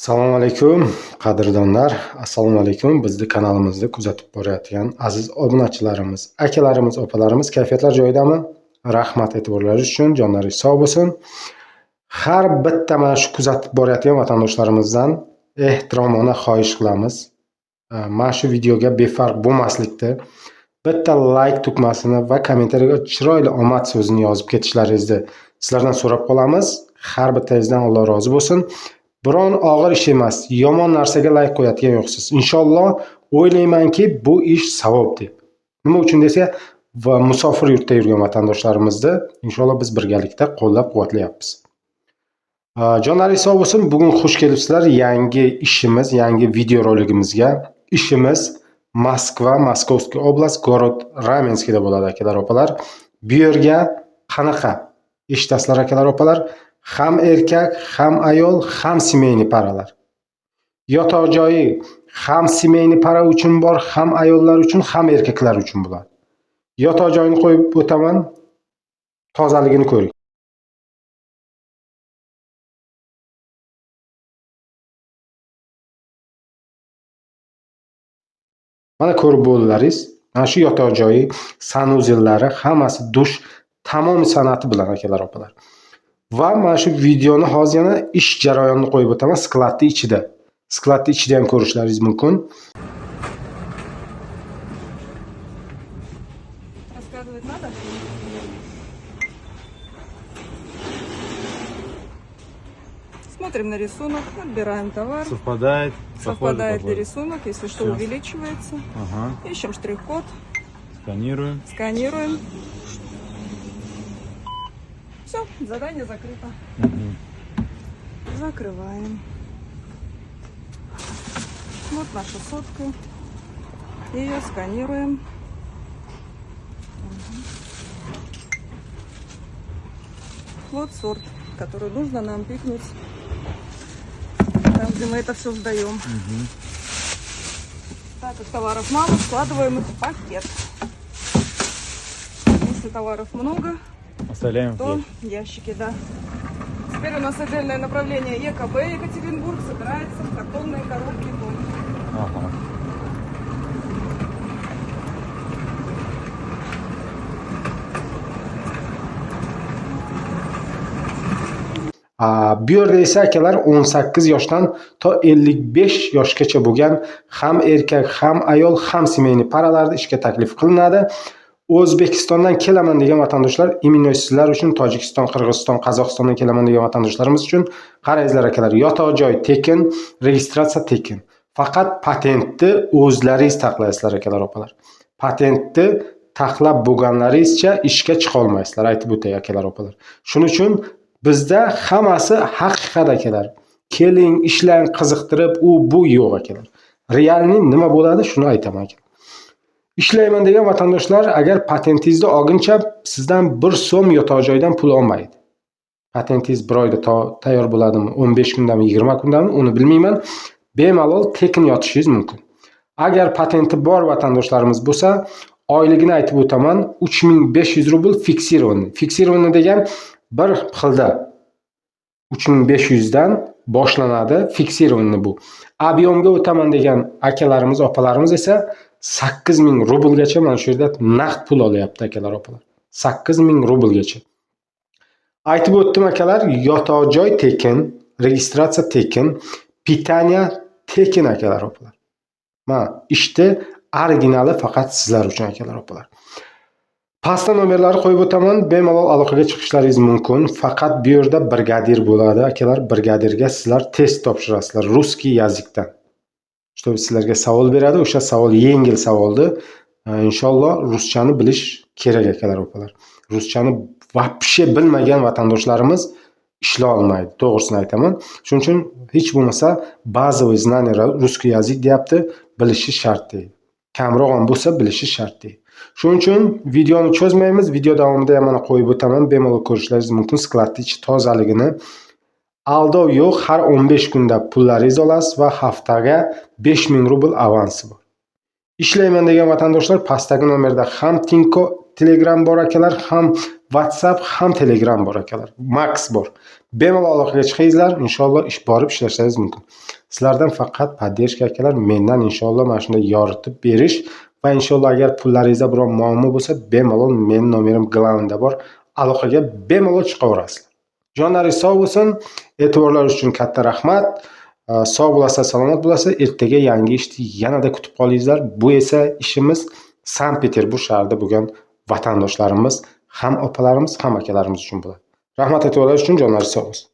Assalomu alaykum qadrdonlar. Assalomu alaykum bizni kanalimizni kuzatib borayotgan aziz obunachilarimiz, akalarimiz, opalarimiz, kayfiyatlar joyidami? Rahmat e'tiborlaringiz uchun, jonlaringiz sog' bo'lsin. Har bitta mana shu kuzatib borayotgan vatandoshlarimizdan ehtiromona xohish qilamiz. Mana shu videoga befarq bo'lmaslikda bitta like tugmasini va kommentariyaga chiroyli omad so'zini yozib ketishlaringizni sizlardan so'rab qolamiz. Har bittangizdan Alloh rozi bo'lsin. Biron og'ir ish emas, yomon narsaga like qo'yadigan yo'qsiz. Inshaalloh o'ylaymanki, bu ish savob deb. Nima uchun desa, va musofir yurtda yurgan vatandoshlarimizni inshaalloh biz birgalikda qo'llab-quvvatlayapmiz. Jonlaringiz sog' bo'lsin. Bugun xush kelibsizlar yangi ishimiz, yangi video roligimizga. Ishimiz Moskva, Moskovskiy oblast, город Ramenskiyda bo'ladi akalar, opalar. Bu yerga qanaqa eshitasizlar akalar, opalar? Ham erkak, ham ayol, ham semeyniy paralar. Yotoq joyi ham semeyniy para uchun bor, ham ayollar uchun, ham erkaklar uchun bo'ladi. Yotoq joyini qo'yib o'taman. Tozaligini ko'ring. Mana ko'rib bo'ldingiz. Mana shu yotoq joyi, sanuzellari, hammasi dush, tamom san'ati bilan akalar, opalar. Va mana shu videoni hozir yana ish jarayonini qo'yib o'taman skladning ichida. Skladning ichida ham ko'rishlaringiz mumkin. Рассказывать надо? Смотрим на рисунок, отбираем товар. Совпадает. Совпадает ли подходит. рисунок, если что, Всё. увеличивается. Ага. Ищем штрих-код, Сканируем. сканируем. Все, задание закрыто. Закрываем. Вот наша сотка. Ее сканируем. Вот сорт, который нужно нам пикнуть там, где мы это все сдаем. Так как товаров мало, складываем их в пакет. Если товаров много, Оставляем то здесь. ящики, да. Теперь у нас отдельное направление ЕКБ Екатеринбург собирается в картонные коробки. Ага. Bu yerda esa akalar 18 yoshdan to 55 yoshgacha bo'lgan ham erkak, ham ayol, ham semeyniy paralarda ishga taklif qilinadi. O'zbekistondan kelaman degan vatandoshlar, imino sizlar uchun, Tojikiston, Qirg'iziston, Qozog'istondan kelaman degan vatandoshlarimiz uchun qarangizlar akalar, yotoq joy tekin, registratsiya tekin. Faqat patentni o'zlaringiz taxlaysiz akalar, opalar. Patentni taxlab bo'lganlaringizcha ishga chiqa olmaysizlar, aytib o'tay akalar, opalar. Shuning uchun bizda hammasi haqiqat akalar. Keling, ishlang, qiziqtirib, bu yo'q akalar. Realni nima bo'ladi, shuni aytaman akalar. Ishlayman degan vatandoshlar agar patentingizni olguncha sizdan 1 so'm yotoq joydan pul olmaydi. Patentingiz 1 oyda tayyor bo'ladimi, 15 kundami, 20 kundami, uni bilmayman. Bemalol tekin yotishingiz mumkin. Agar patenti bor vatandoshlarimiz bo'lsa, oyligini aytib o'taman, 3500 rubl fiksirованный. Fiksirованный degan bir xilda 3500 dan boshlanadi, fiksirованный bu. Объемga o'taman degan akalarimiz, opalarimiz esa 8000 rublgacha mana shu yerda naqd pul olyapti akalar, opalar. 8000 rublgacha. Aytib o'tdim akalar, yotoq joy tekin, registratsiya tekin, pitaniya tekin akalar, opalar. Mana ishni originali faqat sizlar uchun akalar, opalar. Pastda nomerlarni qo'yib o'taman, bemalol aloqaga chiqishlaringiz mumkin. Faqat bu yerda brigadir bo'ladi akalar. Brigadirga sizlar test topshirasizlar ruskiy yazikdan. Чтобы sizlarga savol beradi, o'sha savol yengil savoldi. Inshaalloh ruschani bilish kerak akalar, opalar. Ruschani vobshe bilmagan vatandoshlarimiz ishlay olmaydi, to'g'risini aytaman. Shuning uchun hech bo'lmasa bazaviy знание ruskiy yazik deyapti, bilishi shart deydi. Kamroq ham bo'lsa bilishi shart deydi. Shuning uchun videoni cho'zmaymiz. Video davomida ham mana qo'yib o'taman, bemalol ko'rishlaringiz mumkin skladning ichi tozaligini. Aldov yo'q, har 15 kunda pullaringizni olasiz va haftaga 5000 rubl avansi bor. Ishlayman degan vatandoshlar pastdagi nomerda ham Telegram bor akalar, ham WhatsApp, ham Telegram bor akalar. Max bor. Bemalol aloqaga chiqingizlar, inshaalloh ish borib ishlashingiz mumkin. Sizlardan faqat поддержка akalar, mendan inshaalloh mana shunday yoritib berish va inshaalloh agar pullaringizda biror muammo bo'lsa, bemalol mening nomerim glavnda bor. Aloqaga bemalol chiqaverasizlar. Jonlaringiz sog' bo'lsin. E'tiborlaringiz uchun katta rahmat. Sog' bo'lasizlar, salomat bo'lasizlar. Ertaga yangi ishni yanada kutib qolingizlar. Bu esa ishimiz Sankt-Peterburg shahrida bo'lgan vatandoshlarimiz, ham opalarimiz, ham akalarimiz uchun bo'ladi. Rahmat e'tiborlaringiz uchun, jonlaringiz sog' bo'lsin.